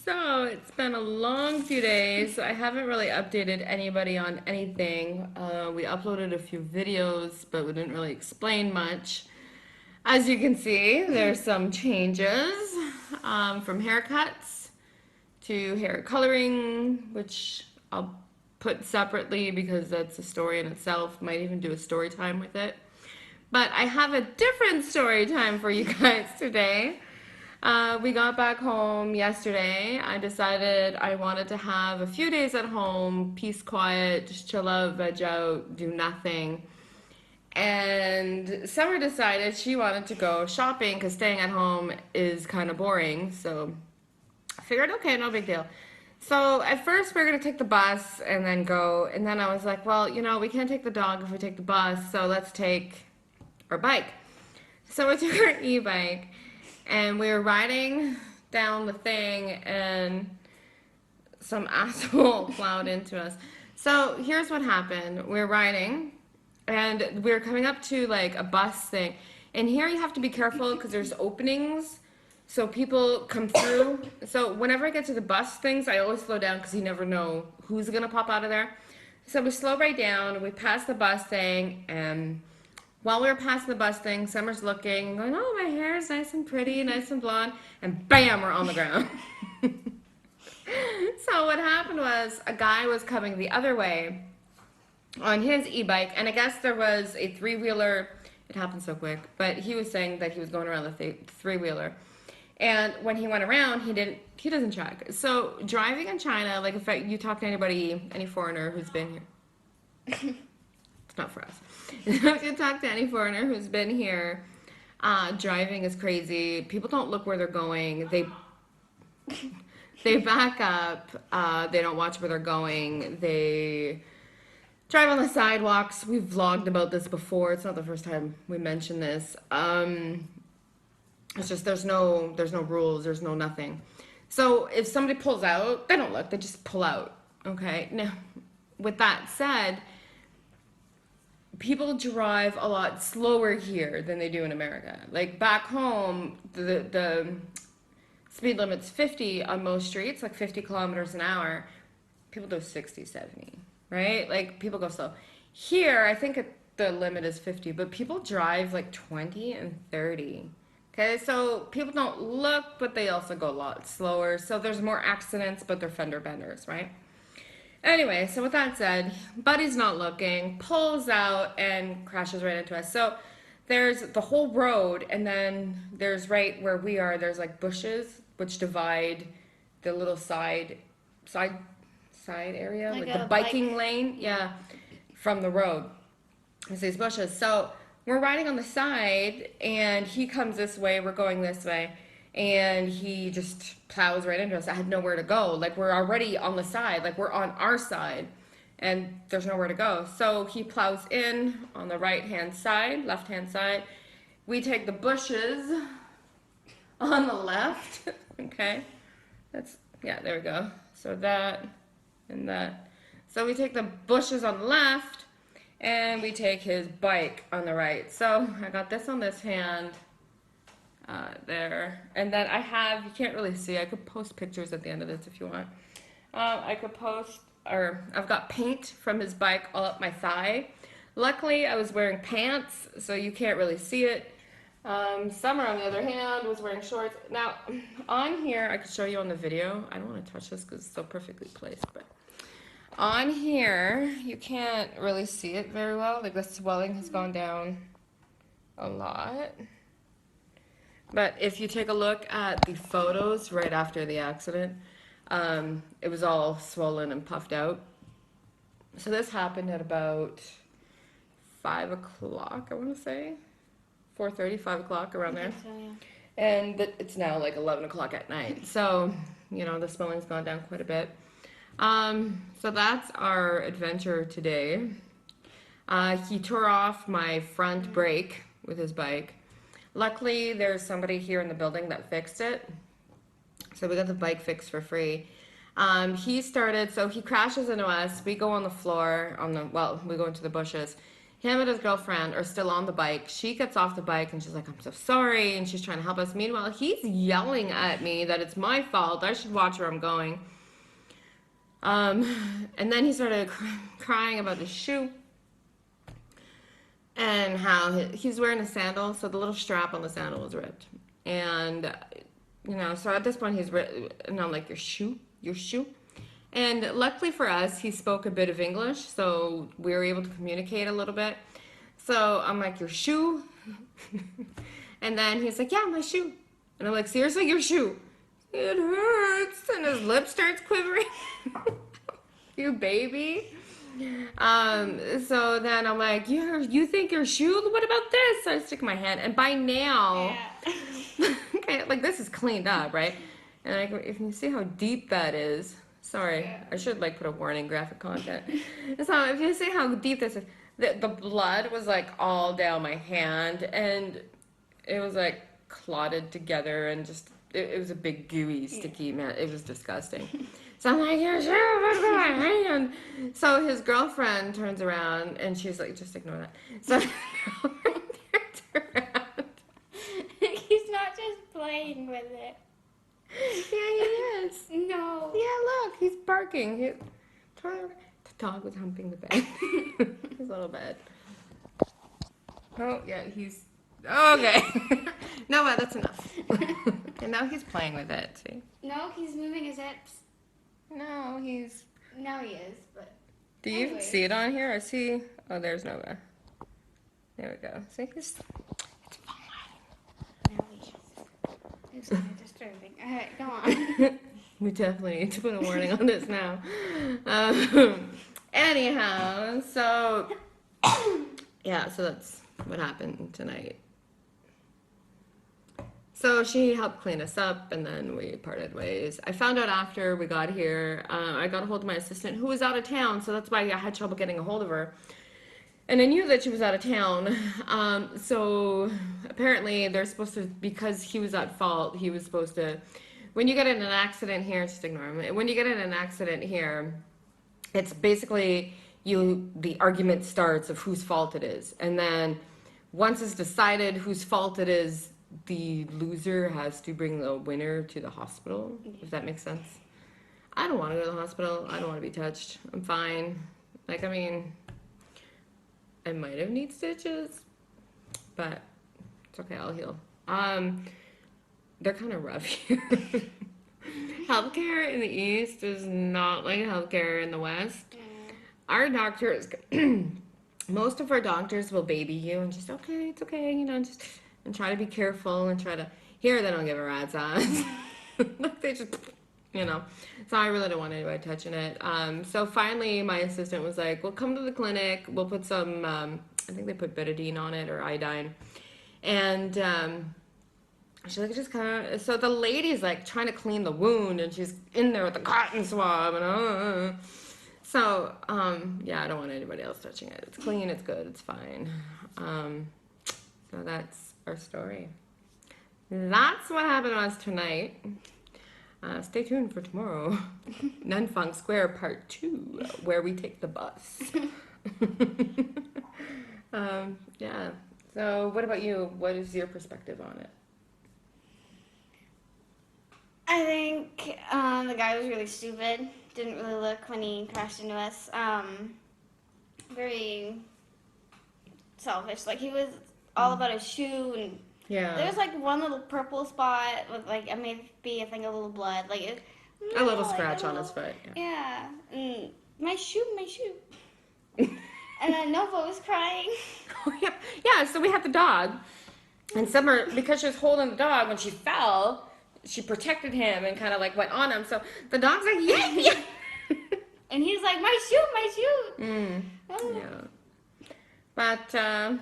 So it's been a long few days. I haven't really updated anybody on anything. We uploaded a few videos, but we didn't really explain much. As you can see, there's some changes from haircuts to hair coloring, which I'll put separately because that's a story in itself. Might even do a story time with it. But I have a different story time for you guys today. We got back home yesterday. I decided I wanted to have a few days at home, peace, quiet, just chill out, veg out, do nothing. And Summer decided she wanted to go shopping because staying at home is kind of boring. So I figured, okay, no big deal. So at first we were gonna take the bus and then go, and then I was like, well, we can't take the dog if we take the bus, so let's take our bike. So we took our e-bike and we were riding down the thing and some asshole plowed into us. So here's what happened. We were riding and we were coming up to like a bus thing. And here you have to be careful because there's openings so people come through. So whenever I get to the bus things, I always slow down because you never know who's gonna pop out of there. So we slow right down, we pass the bus thing, and while we were passing the bus thing, Summer's looking and going, oh, my hair is nice and pretty, nice and blonde, and bam, we're on the ground. So what happened was a guy was coming the other way on his e-bike, and I guess there was a three-wheeler. It happened so quick, but he was saying that he was going around the three-wheeler. And when he went around, he doesn't check. So driving in China, like if you talk to anybody, any foreigner who's been here, it's not for us. If you talk to any foreigner who's been here, driving is crazy. People don't look where they're going. They back up. They don't watch where they're going. They drive on the sidewalks. We've vlogged about this before. It's not the first time we mention this. It's just there's no rules. There's no nothing. So if somebody pulls out, they don't look. They just pull out. Okay. Now, with that said, people drive a lot slower here than they do in America. Like back home, the speed limit's 50 on most streets, like 50 kilometers an hour. People do 60, 70, right? Like people go slow. Here, I think the limit is 50, but people drive like 20 and 30. Okay, so people don't look, but they also go a lot slower. So there's more accidents, but they're fender benders, right? Anyway, so with that said, Buddy's not looking, pulls out, and crashes right into us. So there's the whole road, and then there's right where we are, there's like bushes which divide the little side area, like the biking lane, yeah, from the road. There's these bushes. So we're riding on the side, and he comes this way, we're going this way. And he just plows right into us. I had nowhere to go. Like, we're already on the side. Like, we're on our side. And there's nowhere to go. So he plows in on the right-hand side, left-hand side. We take the bushes on the left. Okay. Yeah, there we go. So that and that. So we take the bushes on the left, and we take his bike on the right. So I got this on this hand. There, and then you can't really see, I could post pictures at the end of this if you want. I've got paint from his bike all up my thigh. Luckily, I was wearing pants, so you can't really see it. Summer, on the other hand, was wearing shorts. Now, on here, I could show you on the video. I don't want to touch this because it's so perfectly placed, but on here, you can't really see it very well. Like, the swelling has gone down a lot. But if you take a look at the photos right after the accident, it was all swollen and puffed out. So this happened at about 5 o'clock, I want to say. 4:30, 5 o'clock, around there. So, yeah. And it's now like 11 o'clock at night. So, the swelling's gone down quite a bit. So that's our adventure today. He tore off my front brake with his bike. Luckily, there's somebody here in the building that fixed it. So we got the bike fixed for free. So he crashes into us. We go on the floor, we go into the bushes. him and his girlfriend are still on the bike. She gets off the bike and she's like, I'm so sorry. And she's trying to help us. Meanwhile, he's yelling at me that it's my fault. I should watch where I'm going. And then he started crying about his shoe and how he's wearing a sandal. So the little strap on the sandal was ripped. And, so at this point and I'm like, your shoe? And luckily for us, he spoke a bit of English, so we were able to communicate a little bit. So I'm like, your shoe? And then he's like, yeah, my shoe. And I'm like, seriously, your shoe? It hurts. And his lip starts quivering. You baby. So then I'm like, you think your shoe? What about this? So I stick my hand, and by now, okay, like this is cleaned up, right? And if you see how deep that is, sorry, I should like put a warning, graphic content. So if you see how deep this is, the blood was like all down my hand, and it was like clotted together, and just it was a big gooey, sticky man. It was disgusting. So I'm like, your shoe, what's in my hand? So his girlfriend turns around and she's like, just ignore that. So his girlfriend turns around. He's not just playing with it. Yeah, he is. No. Yeah, look, he's barking. The dog was humping the bed. His little bed. Oh, yeah, he's... Okay. No, but that's enough. And now he's playing with it, see? No, he's moving his hips. No, he's... Now he is, but... Do you even see it on here? I see... Oh, there's Nova. There we go. See, it's fine. Now he is. It's kind of disturbing. Alright, go on. We definitely need to put a warning on this now. Anyhow, so... Yeah, so that's what happened tonight. So she helped clean us up, and then we parted ways. I found out after we got here, I got a hold of my assistant, who was out of town, so that's why I had trouble getting a hold of her. And I knew that she was out of town. So apparently they're supposed to, because he was at fault, he was supposed to, when you get in an accident here, just ignore him. When you get in an accident here, it's basically the argument starts of whose fault it is. And then once it's decided whose fault it is, the loser has to bring the winner to the hospital, if that makes sense. I don't want to go to the hospital. I don't want to be touched. I'm fine. Like, I mean, I might have need stitches, but it's okay. I'll heal. They're kind of rough here. Healthcare in the East is not like healthcare in the West. Our doctors, most of our doctors will baby you and just, okay, it's okay, just... And try to be careful and try to... Here, they don't give a rat's ass. Look, they just... So I really don't want anybody touching it. So finally, my assistant was like, well, come to the clinic. We'll put some... I think they put betadine on it or iodine. And she's like, just kind of... So the lady's like trying to clean the wound, and she's in there with the cotton swab. And So, yeah, I don't want anybody else touching it. It's clean, it's good, it's fine. So that's our story. That's what happened to us tonight. Stay tuned for tomorrow. Nunfang Square Part 2, where we take the bus. Yeah. So what about you? What is your perspective on it? I think the guy was really stupid. Didn't really look when he crashed into us. Very selfish. Like, he was all about his shoe, and there was like one little purple spot with like maybe I think a little blood, like a little scratch on his foot. Yeah, and my shoe. And then Nova was crying. Oh, yeah. So we had the dog, and Summer, because she was holding the dog when she fell, she protected him and kind of like went on him. So the dog's like, yeah. And he's like, my shoe. Oh. Yeah. But, yeah,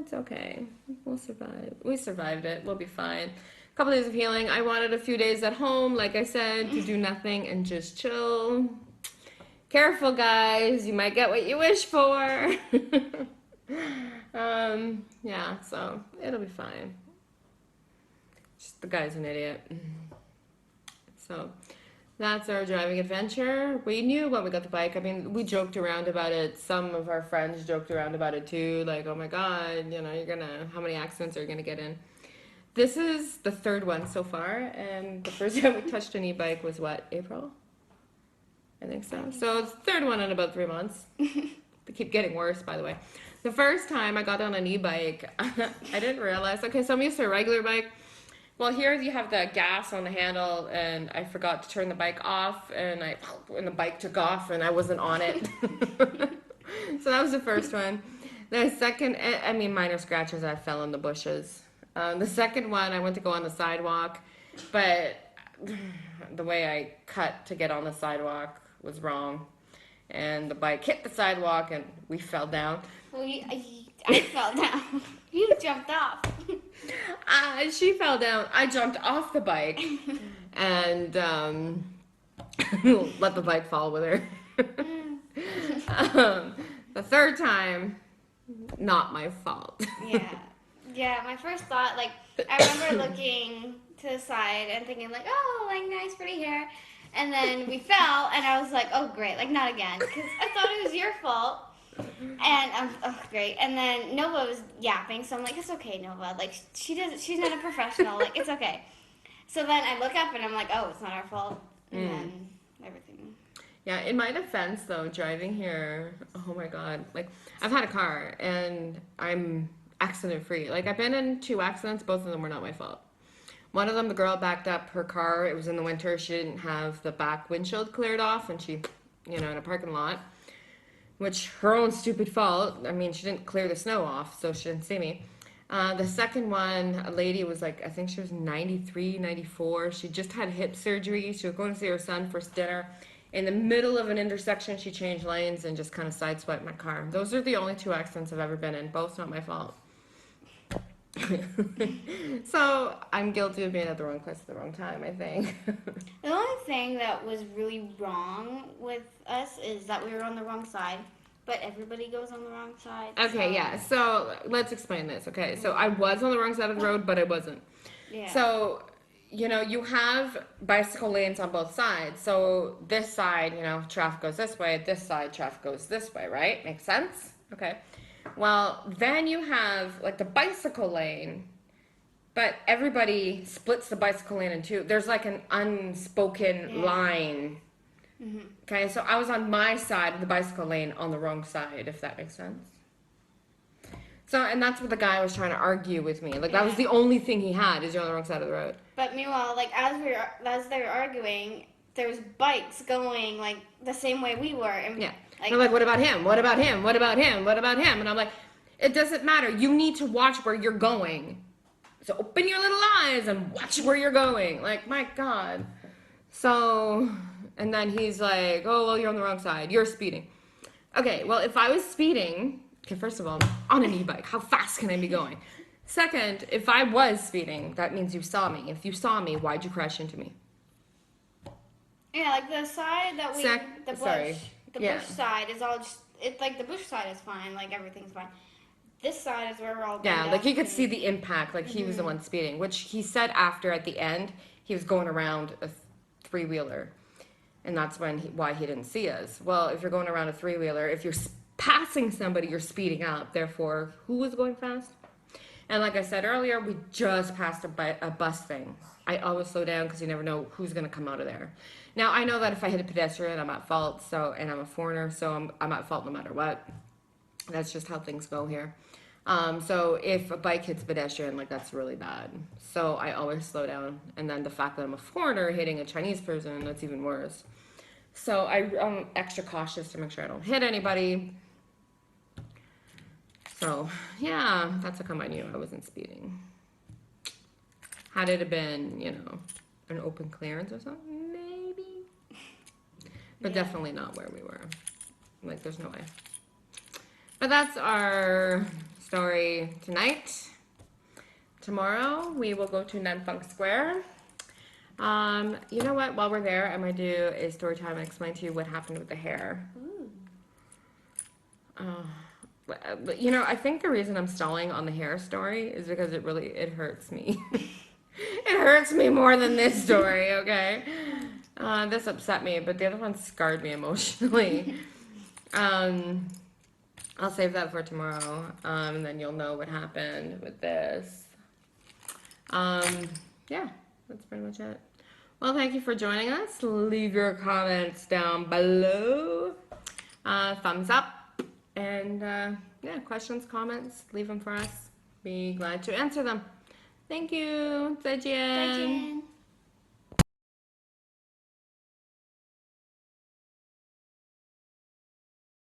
it's okay. We'll survive. We survived it. We'll be fine. A couple days of healing. I wanted a few days at home, like I said, to do nothing and just chill. Careful, guys. You might get what you wish for. Yeah, so it'll be fine. Just the guy's an idiot. So That's our driving adventure. We knew when we got the bike. I mean, we joked around about it. Some of our friends joked around about it too. Like, oh my God, how many accidents are you gonna get in? This is the third one so far, and the first time we touched an e-bike was what, April? I think so. So it's the third one in about 3 months. They keep getting worse, by the way. The first time I got on an e-bike, I didn't realize. Okay, so I'm used to a regular bike. Well, here you have the gas on the handle, and I forgot to turn the bike off, and the bike took off, and I wasn't on it. So that was the first one. The second, I mean, minor scratches. I fell in the bushes. The second one, I went to go on the sidewalk, but the way I cut to get on the sidewalk was wrong, and the bike hit the sidewalk, and we fell down. Well, I fell down. You jumped off. She fell down. I jumped off the bike and let the bike fall with her. The third time, not my fault. Yeah, my first thought, like, I remember looking to the side and thinking, like, oh, like, nice, pretty hair. And then we fell, and I was like, oh, great, like, not again. Because I thought it was your fault. And, oh, great. And then Nova was yapping, so I'm like, it's okay, Nova. Like, she's not a professional. Like, it's okay. So then I look up, and I'm like, oh, it's not our fault. And then everything. Yeah, in my defense, though, driving here, oh, my God. Like, I've had a car, and I'm accident-free. Like, I've been in 2 accidents. Both of them were not my fault. One of them, the girl backed up her car. It was in the winter. She didn't have the back windshield cleared off, and she, in a parking lot, which her own stupid fault. I mean, she didn't clear the snow off, so she didn't see me. The second one, a lady was like, I think she was 93, 94. She just had hip surgery. She was going to see her son for dinner. In the middle of an intersection, she changed lanes and just kind of sideswiped my car. Those are the only 2 accidents I've ever been in. Both not my fault. So I'm guilty of being at the wrong place at the wrong time, I think. The only thing that was really wrong with us is that we were on the wrong side, but everybody goes on the wrong side. Okay, yeah. So let's explain this. Okay, so I was on the wrong side of the road, but I wasn't. Yeah. So, you have bicycle lanes on both sides. So this side, traffic goes this way. This side, traffic goes this way, right? Makes sense? Okay. Well, then you have like the bicycle lane, but everybody splits the bicycle lane in 2. There's like an unspoken line. Mm-hmm. Okay, so I was on my side of the bicycle lane on the wrong side, if that makes sense. So, and that's what the guy was trying to argue with me. Like, that was the only thing he had, is you're on the wrong side of the road. But meanwhile, like, as they were arguing, there was bikes going, like, the same way we were. And, yeah. Like, I'm like, what about him? What about him? What about him? What about him? And I'm like, it doesn't matter. You need to watch where you're going. So open your little eyes and watch where you're going. Like, my God. So, and then he's like, oh, well, you're on the wrong side. You're speeding. Okay, well, if I was speeding, okay, first of all, on an e-bike, how fast can I be going? Second, if I was speeding, that means you saw me. If you saw me, why'd you crash into me? Yeah, like the side that the bush side is all just, it's like the bush side is fine, like everything's fine. This side is where we're all yeah, like he could see the impact, like he was the one speeding, which he said after at the end, he was going around a 3-wheeler. And that's why he didn't see us. Well, if you're going around a 3-wheeler, if you're passing somebody, you're speeding up. Therefore, who was going fast? And like I said earlier, we just passed a bus thing. I always slow down because you never know who's going to come out of there. Now, I know that if I hit a pedestrian, I'm at fault, and I'm a foreigner, so I'm at fault no matter what. That's just how things go here. So if a bike hits a pedestrian, like, that's really bad. So I always slow down. And then the fact that I'm a foreigner hitting a Chinese person, that's even worse. So I'm extra cautious to make sure I don't hit anybody. So, yeah, that's how come I knew I wasn't speeding. Had it have been, an open clearance or something, maybe. But definitely not where we were. Like, there's no way. But that's our story tonight. Tomorrow, we will go to Nanfunk Square. You know what? While we're there, I'm going to do a story time and explain to you what happened with the hair. But, I think the reason I'm stalling on the hair story is because it hurts me. It hurts me more than this story, okay? This upset me, but the other one scarred me emotionally. um, I'll save that for tomorrow, and then you'll know what happened with this. Yeah, that's pretty much it. Well, thank you for joining us. Leave your comments down below. Thumbs up. And yeah, questions, comments, leave them for us. Be glad to answer them. Thank you. 再见。再见。